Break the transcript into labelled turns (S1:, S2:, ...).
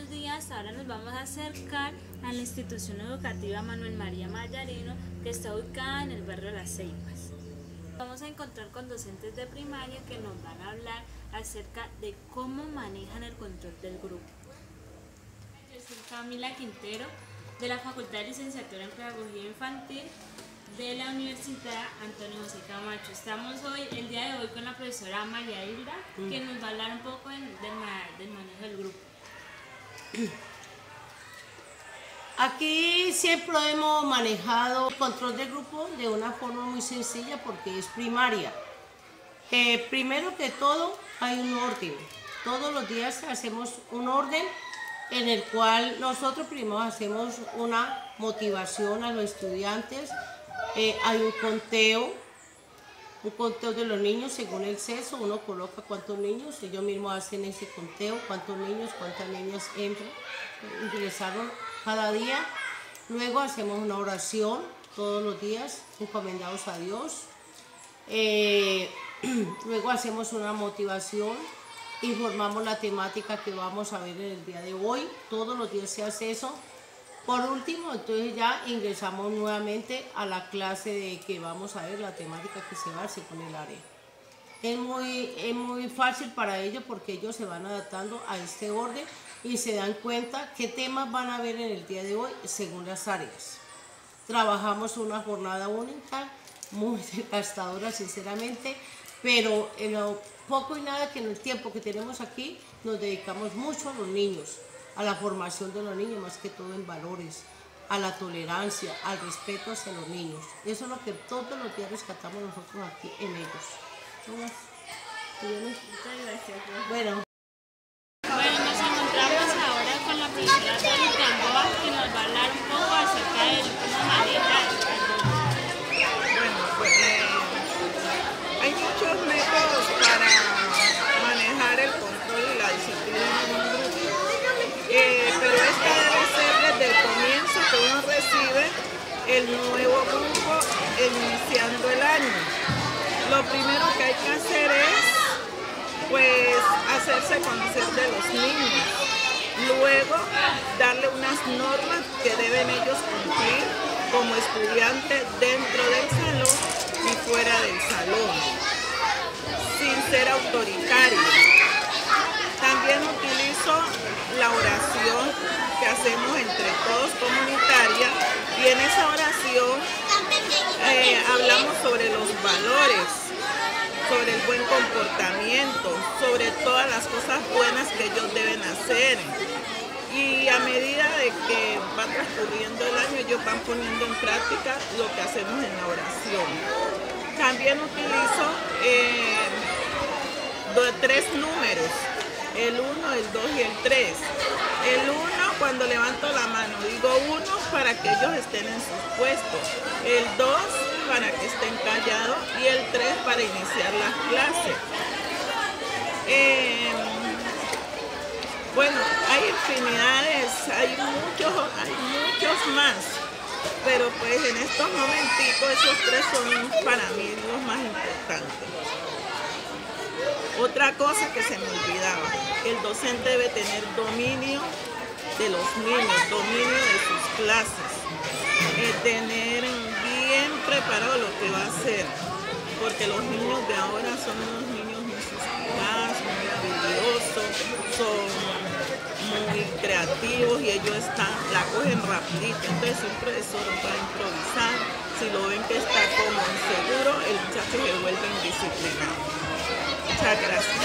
S1: buenos días. Ahora nos vamos a acercar a la institución educativa Manuel María Mayarino, que está ubicada en el barrio Las Ceibas. Vamos a encontrar con docentes de primaria que nos van a hablar acerca de cómo manejan el control del grupo. Yo soy Camila Quintero, de la Facultad de Licenciatura en Pedagogía Infantil de la Universidad Antonio José Camacho. Estamos el día de hoy con la profesora María Hilda, que nos va a hablar un poco del manejo del grupo.
S2: Aquí siempre hemos manejado el control del grupo de una forma muy sencilla porque es primaria. Primero que todo hay un orden. Todos los días hacemos un orden en el cual nosotros primero hacemos una motivación a los estudiantes. Hay un conteo de los niños según el sexo. Uno coloca cuántos niños, ellos mismos hacen ese conteo, cuántos niños, cuántas niñas ingresaron cada día. Luego hacemos una oración todos los días, encomendados a Dios. Luego hacemos una motivación, informamos la temática que vamos a ver en el día de hoy. Todos los días se hace eso. Por último, entonces ya ingresamos nuevamente a la clase de que vamos a ver la temática que se hace con el área. Es muy fácil para ellos porque ellos se van adaptando a este orden y se dan cuenta qué temas van a ver en el día de hoy según las áreas. Trabajamos una jornada única, muy desgastadora sinceramente, pero en lo poco y nada que en el tiempo que tenemos aquí nos dedicamos mucho a los niños, a la formación de los niños, más que todo en valores, a la tolerancia, al respeto hacia los niños. Eso es lo que todos los días rescatamos nosotros aquí en ellos.
S1: Muchas gracias.
S2: Bueno,
S1: nos encontramos ahora con la profesora Tony Gamboa, que nos va a hablar un poco acerca de cómo maneja el grupo.
S3: Bueno, pues hay muchos métodos para manejar el control y la disciplina en un grupo, pero esta debe ser desde el comienzo que uno recibe el nuevo grupo iniciando el año. Lo primero que hay que hacer es pues hacerse conocer de los niños, luego darle unas normas que deben ellos cumplir como estudiantes dentro del salón y fuera del salón, sin ser autoritario. También utilizo la oración que hacemos entre todos comunitaria, y en esa oración hablamos sobre los valores, sobre el buen comportamiento, sobre todas las cosas buenas que ellos deben hacer. Y a medida de que va transcurriendo el año, ellos van poniendo en práctica lo que hacemos en la oración. También utilizo 3 números, el 1, el 2 y el 3. El 1, cuando levanto la mano, digo 1 para que ellos estén en sus puestos, el 2 para que estén callados y el 3 para iniciar las clases. Bueno, hay infinidades, hay muchos más, pero pues en estos momenticos esos 3 son para mí los más importantes. Otra cosa que se me olvidaba, el docente debe tener dominio de los niños, dominio de sus clases, tener bien preparado lo que va a hacer, porque los niños de ahora son unos niños muy sofisticados, muy habilidosos, son muy creativos y ellos la cogen rapidito. Entonces un profesor va a improvisar, si lo ven que está como inseguro, el muchacho se vuelve indisciplinado. Muchas gracias.